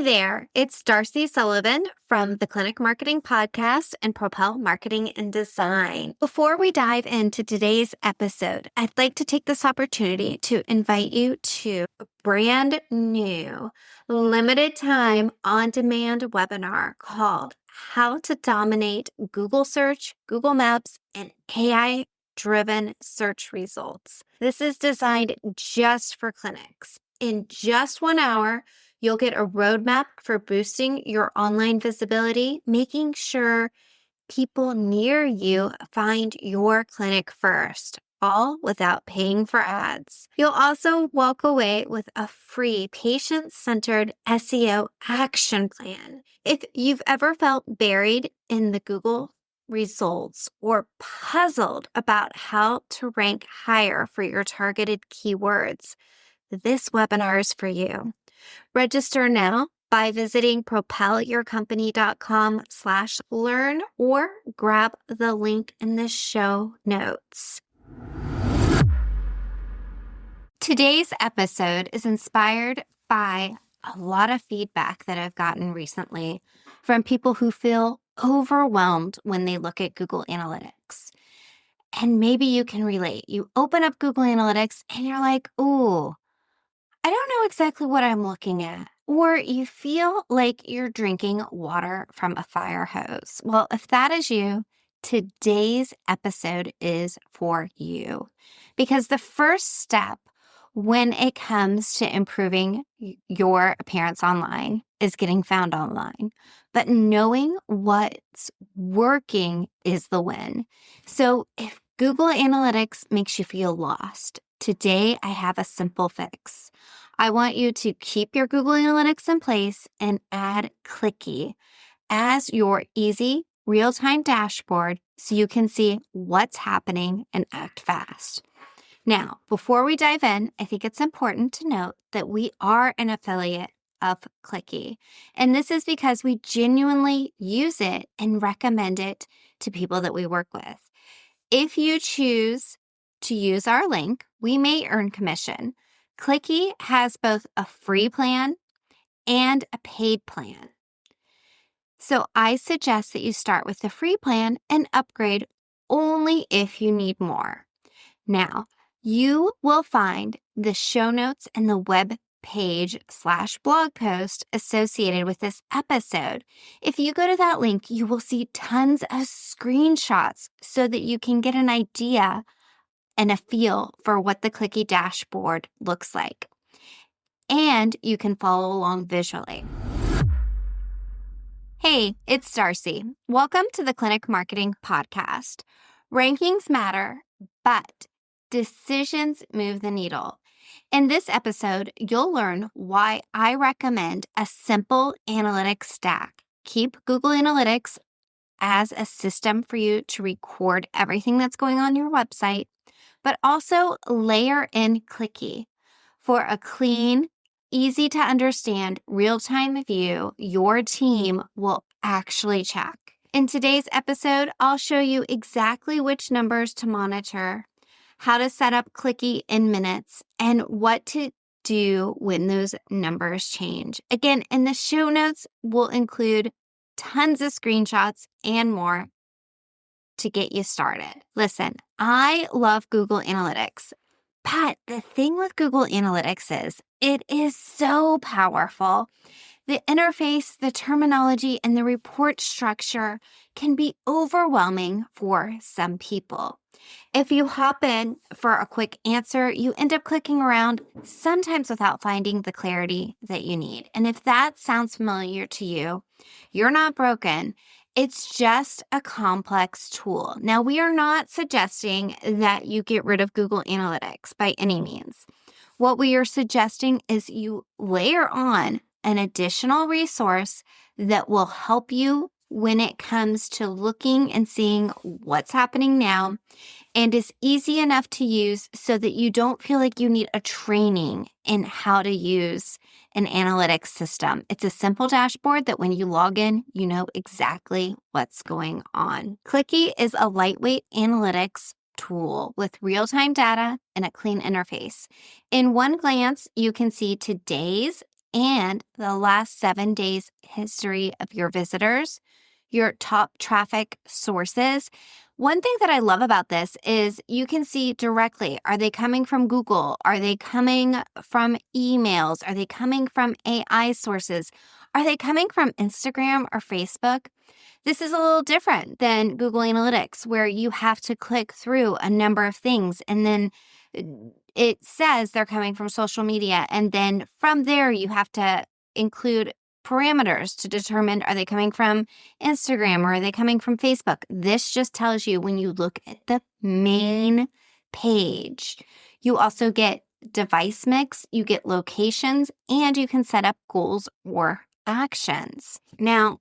there, it's Darcy Sullivan from the Clinic Marketing Podcast and Propel Marketing and Design. Before we dive into today's episode, I'd like to take this opportunity to invite you to a brand new, limited time, on-demand webinar called How to Dominate Google Search, Google Maps, and AI-driven search results. This is designed just for clinics. In just 1 hour, you'll get a roadmap for boosting your online visibility, making sure people near you find your clinic first, all without paying for ads. You'll also walk away with a free patient-centered SEO action plan. If you've ever felt buried in the Google results or puzzled about how to rank higher for your targeted keywords, this webinar is for you. Register now by visiting propelyourcompany.com/learn or grab the link in the show notes. Today's episode is inspired by a lot of feedback that I've gotten recently from people who feel overwhelmed when they look at Google Analytics. And maybe you can relate. You open up Google Analytics and you're like, ooh, I don't know exactly what I'm looking at. Or you feel like you're drinking water from a fire hose. Well, if that is you, today's episode is for you. Because the first step when it comes to improving your appearance online is getting found online. But knowing what's working is the win. So if Google Analytics makes you feel lost, today I have a simple fix. I want you to keep your Google Analytics in place and add Clicky as your easy real-time dashboard so you can see what's happening and act fast. Now, before we dive in, I think it's important to note that we are an affiliate of Clicky, and this is because we genuinely use it and recommend it to people that we work with. If you choose to use our link, we may earn commission. Clicky has both a free plan and a paid plan. So I suggest that you start with the free plan and upgrade only if you need more. Now, you will find the show notes and the web page/blog post associated with this episode. If you go to that link, you will see tons of screenshots so that you can get an idea and a feel for what the Clicky dashboard looks like. And you can follow along visually. Hey, it's Darcy. Welcome to the Clinic Marketing Podcast. Rankings matter, but decisions move the needle. In this episode, you'll learn why I recommend a simple analytics stack. Keep Google Analytics as a system for you to record everything that's going on your website, but also layer in Clicky for a clean, easy to understand real-time view your team will actually check. In today's episode, I'll show you exactly which numbers to monitor, how to set up Clicky in minutes, and what to do when those numbers change. Again, in the show notes, we'll include tons of screenshots and more to get you started. Listen, I love Google Analytics, but the thing with Google Analytics is it is so powerful. The interface, the terminology, and the report structure can be overwhelming for some people. If you hop in for a quick answer, you end up clicking around, sometimes without finding the clarity that you need. And if that sounds familiar to you, you're not broken. It's just a complex tool. Now, we are not suggesting that you get rid of Google Analytics by any means. What we are suggesting is you layer on an additional resource that will help you when it comes to looking and seeing what's happening now and is easy enough to use so that you don't feel like you need a training in how to use an analytics system. It's a simple dashboard that when you log in, you know exactly what's going on. Clicky is a lightweight analytics tool with real-time data and a clean interface. In one glance, you can see today's and the last 7 days history of your visitors, your top traffic sources. One thing that I love about this is you can see directly, are they coming from Google? Are they coming from emails? Are they coming from AI sources? Are they coming from Instagram or Facebook? This is a little different than Google Analytics, where you have to click through a number of things and then it says they're coming from social media. And then from there, you have to include parameters to determine, are they coming from Instagram or are they coming from Facebook? This just tells you when you look at the main page. You also get device mix, you get locations, and you can set up goals or actions. Now,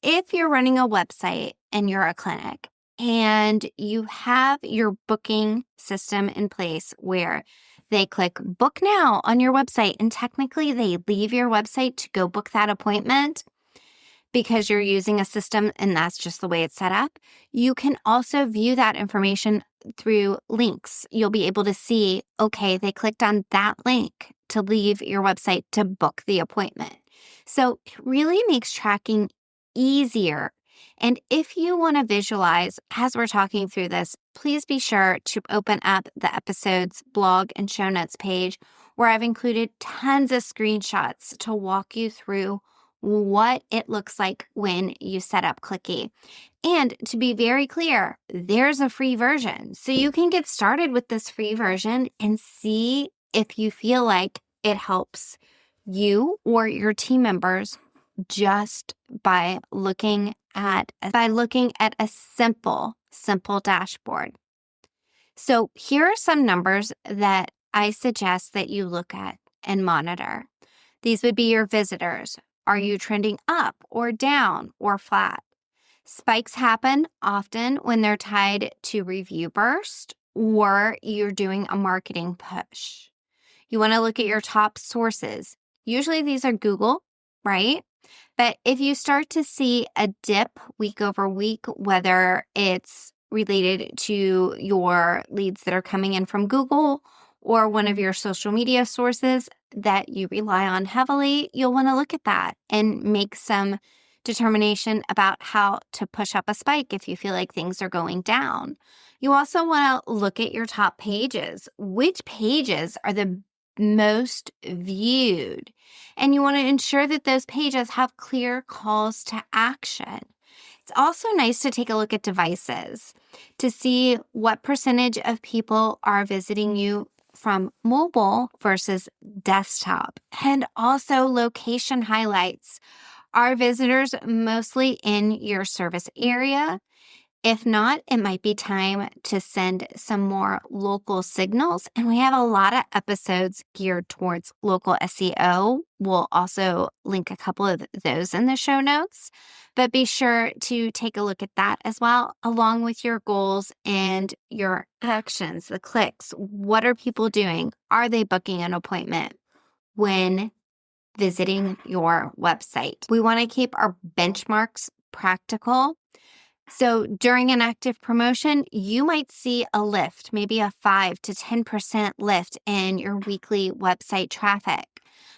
if you're running a website and you're a clinic and you have your booking system in place where they click book now on your website and technically they leave your website to go book that appointment because you're using a system and that's just the way it's set up, you can also view that information through links. You'll be able to see, okay, they clicked on that link to leave your website to book the appointment. So it really makes tracking easier. And if you want to visualize as we're talking through this, please be sure to open up the episode's blog and show notes page where I've included tons of screenshots to walk you through what it looks like when you set up Clicky. And to be very clear, there's a free version. So you can get started with this free version and see if you feel like it helps you or your team members just by looking at a simple dashboard. So here are some numbers that I suggest that you look at and monitor. These would be your visitors. Are you trending up or down or flat? Spikes happen often when they're tied to review burst or you're doing a marketing push. You want to look at your top sources. Usually these are Google, right? But if you start to see a dip week over week, whether it's related to your leads that are coming in from Google or one of your social media sources that you rely on heavily, you'll want to look at that and make some determination about how to push up a spike if you feel like things are going down. You also want to look at your top pages. Which pages are the most viewed? And you want to ensure that those pages have clear calls to action. It's also nice to take a look at devices to see what percentage of people are visiting you from mobile versus desktop, and also location highlights. Are visitors mostly in your service area? If not, it might be time to send some more local signals. And we have a lot of episodes geared towards local SEO. We'll also link a couple of those in the show notes. But be sure to take a look at that as well, along with your goals and your actions, the clicks. What are people doing? Are they booking an appointment when visiting your website? We want to keep our benchmarks practical. So during an active promotion, you might see a lift, maybe a 5 to 10% lift in your weekly website traffic.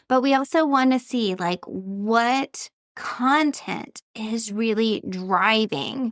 But we also want to see like what content is really driving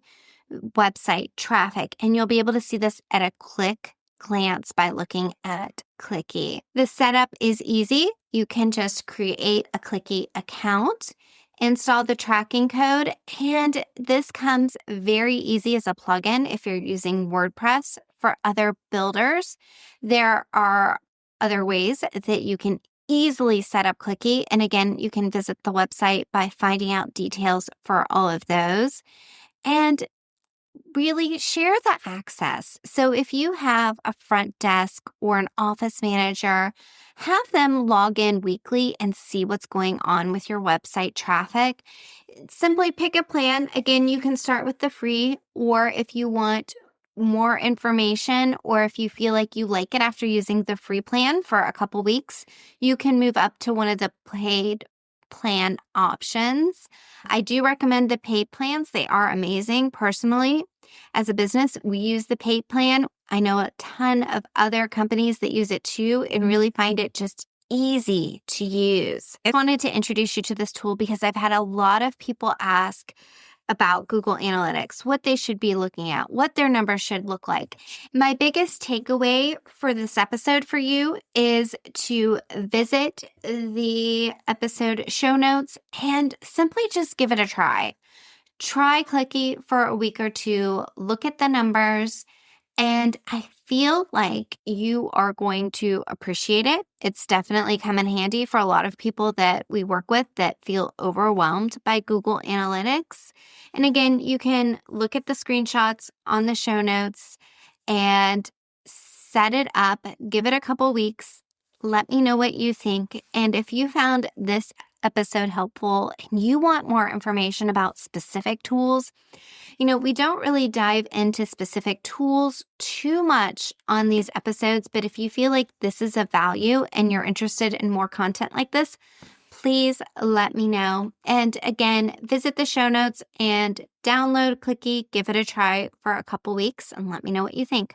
website traffic. And you'll be able to see this at a quick glance by looking at Clicky. The setup is easy. You can just create a Clicky account, install the tracking code, and this comes very easy as a plugin if you're using WordPress. For other builders, there are other ways that you can easily set up Clicky. And again, you can visit the website by finding out details for all of those. And really share the access. So if you have a front desk or an office manager, have them log in weekly and see what's going on with your website traffic. Simply pick a plan. Again, you can start with the free, or if you want more information, or if you feel like you like it after using the free plan for a couple weeks, you can move up to one of the paid plan options. I do recommend the paid plans. They are amazing. Personally, as a business, we use the paid plan. I know a ton of other companies that use it too and really find it just easy to use. I wanted to introduce you to this tool because I've had a lot of people ask about Google Analytics, what they should be looking at, what their numbers should look like. My biggest takeaway for this episode for you is to visit the episode show notes and simply just give it a try. Try Clicky for a week or two, look at the numbers, and I feel like you are going to appreciate it. It's definitely come in handy for a lot of people that we work with that feel overwhelmed by Google Analytics. And again, you can look at the screenshots on the show notes and set it up, give it a couple weeks. Let me know what you think. And if you found this episode helpful and you want more information about specific tools, we don't really dive into specific tools too much on these episodes, but if you feel like this is of value and you're interested in more content like this, please let me know. And again, visit the show notes and download Clicky, give it a try for a couple weeks, and let me know what you think.